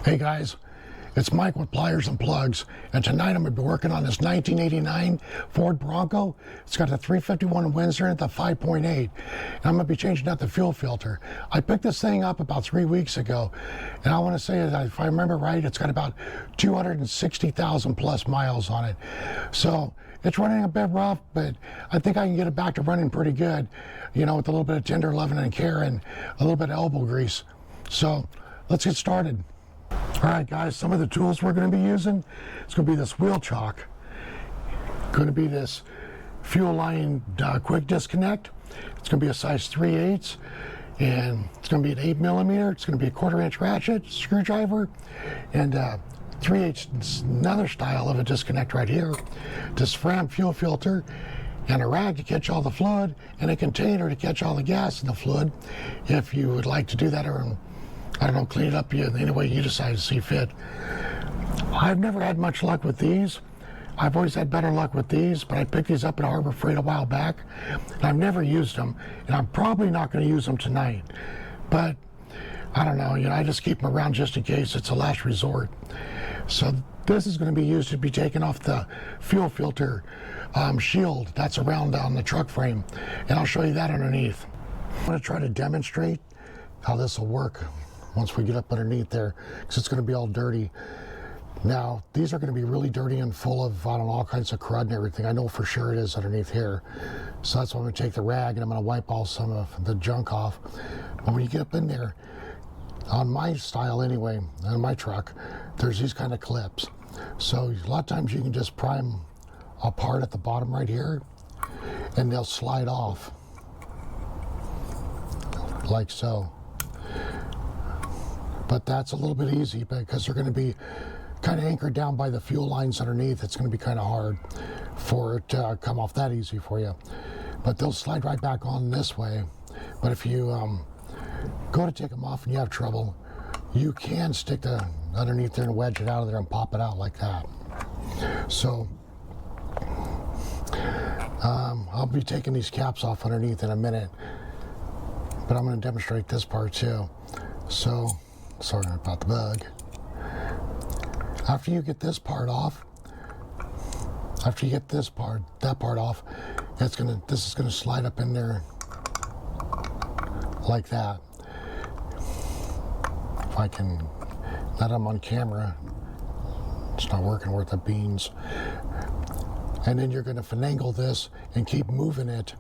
Hey guys, it's Mike with Pliers and Plugs, and tonight I'm going to be working on this 1989 Ford Bronco. It's got the 351 Windsor and the 5.8, and I'm going to be changing out the fuel filter. I picked this thing up about 3 weeks ago, and I want to say that if I remember right, it's got about 260,000 plus miles on it. So it's running a bit rough, but I think I can get it back to running pretty good, you know, with a little bit of tender loving and care and a little bit of elbow grease. So let's get started. All right, guys, some of the tools we're going to be using, it's going to be this wheel chock, going to be this fuel line quick disconnect. It's going to be a size 3/8, and it's going to be an 8mm. It's going to be a 1/4-inch ratchet, screwdriver, and 3/8 another style of a disconnect right here. This Fram fuel filter, and a rag to catch all the fluid, and a container to catch all the gas in the fluid, if you would like to do that, or I don't know, clean it up any way you decide to see fit. I've never had much luck with these. I've always had better luck with these, but I picked these up at Harbor Freight a while back, and I've never used them, and I'm probably not going to use them tonight. But I don't know, I just keep them around just in case. It's a last resort. So this is going to be used to be taken off the fuel filter shield that's around on the truck frame, and I'll show you that underneath. I'm going to try to demonstrate how this will work once we get up underneath there, because it's going to be all dirty. Now, these are going to be really dirty and full of, I don't know, all kinds of crud and everything. I know for sure it is underneath here. So that's why I'm going to take the rag and I'm going to wipe all some of the junk off. But when you get up in there, on my style anyway, on my truck, there's these kind of clips. So a lot of times you can just pry them apart at the bottom right here, and they'll slide off, like so. But that's a little bit easy because they're going to be kind of anchored down by the fuel lines underneath. It's going to be kind of hard for it to come off that easy for you. But they'll slide right back on this way. But if you go to take them off and you have trouble, you can stick the underneath there and wedge it out of there and pop it out like that. So I'll be taking these caps off underneath in a minute, but I'm going to demonstrate this part too. So sorry about the bug. After you get this part off, that part off, this is gonna slide up in there like that. If I can, now that I'm on camera, it's not working worth the beans. And then you're gonna finagle this and keep moving it,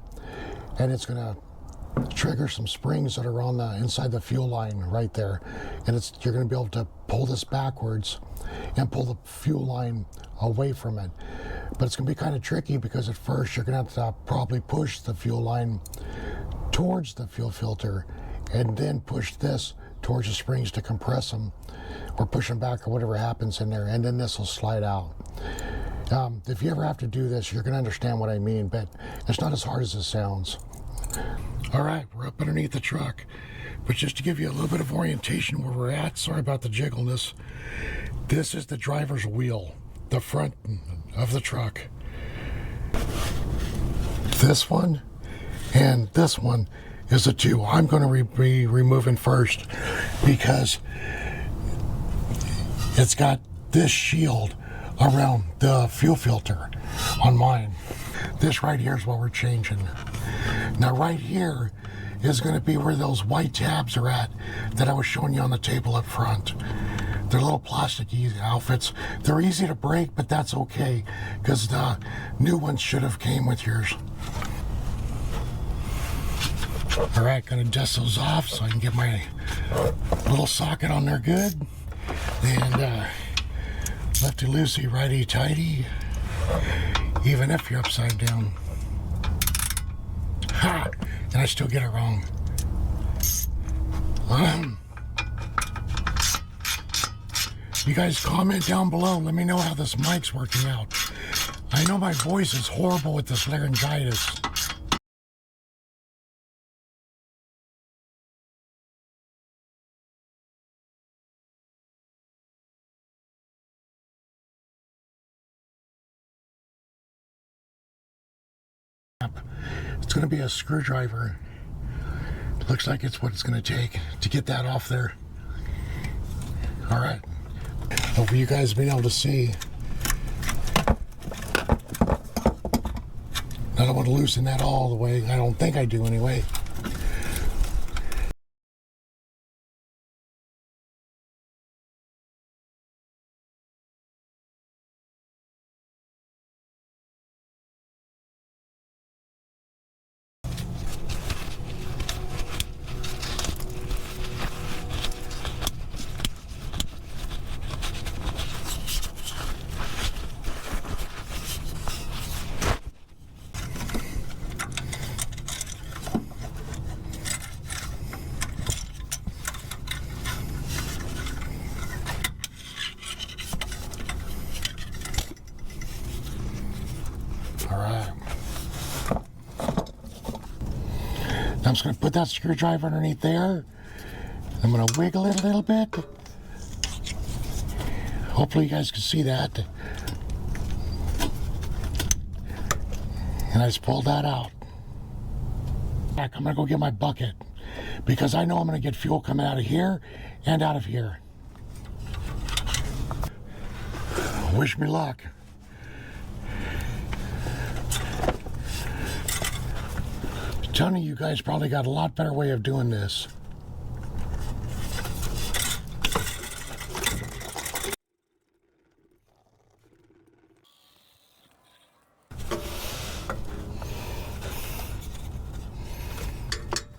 and it's gonna trigger some springs that are on the inside the fuel line right there, and you're going to be able to pull this backwards and pull the fuel line away from it. But it's going to be kind of tricky because at first you're going to have to probably push the fuel line towards the fuel filter and then push this towards the springs to compress them or push them back or whatever happens in there, and then this will slide out. If you ever have to do this, you're going to understand what I mean, but it's not as hard as it sounds. All right, we're up underneath the truck, but just to give you a little bit of orientation where we're at, sorry about the jiggleness, this is the driver's wheel, the front of the truck. This one and this one is the two I'm going to be removing first, because it's got this shield around the fuel filter on mine. This right here is what we're changing. Now right here is going to be where those white tabs are at that I was showing you on the table up front. They're little plastic outfits. They're easy to break, but that's okay, because the new ones should have came with yours. All right, gonna dust those off so I can get my little socket on there good. And lefty-loosey, righty-tighty, even if you're upside down. Ha! And I still get it wrong. You guys comment down below. Let me know how this mic's working out. I know my voice is horrible with this laryngitis. It's going to be a screwdriver. Looks like it's what it's going to take to get that off there. All right. Hope you guys have been able to see. I don't want to loosen that all the way. I don't think I do anyway. I'm just going to put that screwdriver underneath there. I'm going to wiggle it a little bit. Hopefully you guys can see that. And I just pulled that out. I'm going to go get my bucket because I know I'm going to get fuel coming out of here and out of here. Wish me luck. Telling you guys probably got a lot better way of doing this.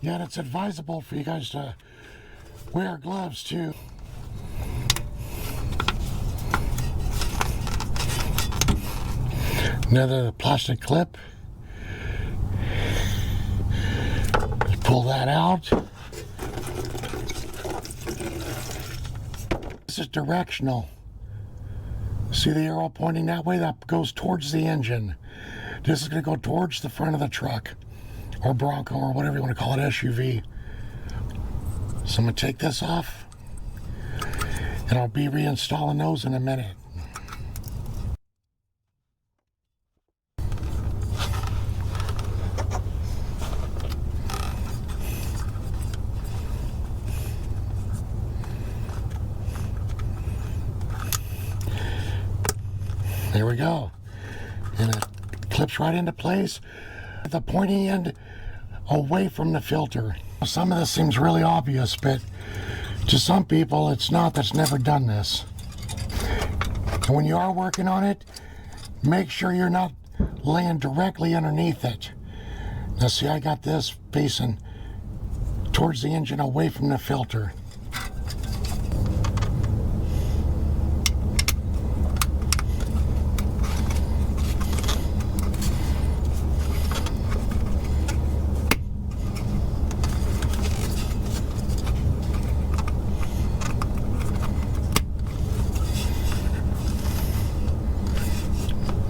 Yeah, and it's advisable for you guys to wear gloves too. Another plastic clip. Pull that out. This is directional. See the arrow pointing that way? That goes towards the engine. This is going to go towards the front of the truck or Bronco or whatever you want to call it, SUV. So I'm going to take this off and I'll be reinstalling those in a minute. There we go. And it clips right into place. The pointy end away from the filter. Some of this seems really obvious, but to some people it's not that's never done this. And when you are working on it, make sure you're not laying directly underneath it. Now see, I got this facing towards the engine away from the filter.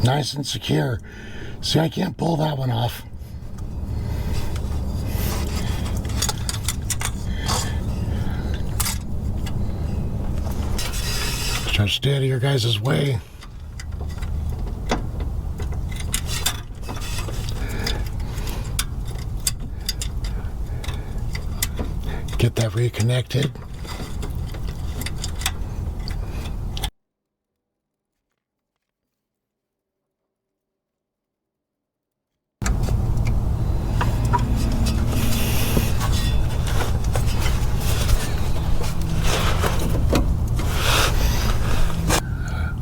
Nice and secure. See, I can't pull that one off. Try to stay out of your guys' way. Get that reconnected.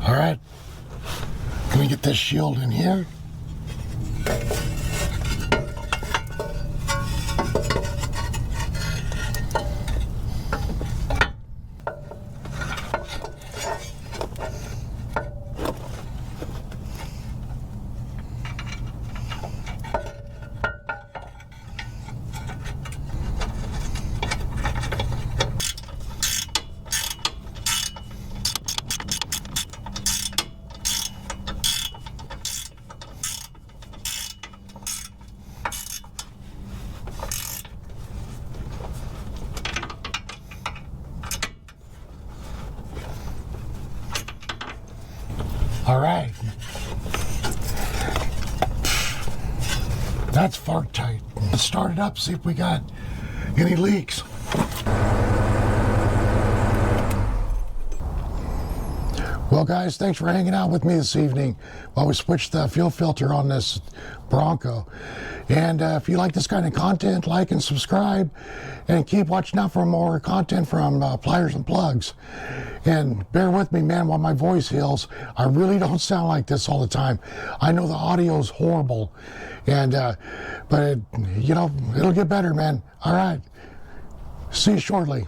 All right, let me get this shield in here. All right. That's fart tight. Let's start it up, see if we got any leaks. Well, guys, thanks for hanging out with me this evening while we switch the fuel filter on this Bronco. And if you like this kind of content, like and subscribe, and keep watching out for more content from Pliers and Plugs. And bear with me, man, while my voice heals. I really don't sound like this all the time. I know the audio's horrible, and but it'll get better, man. All right, see you shortly.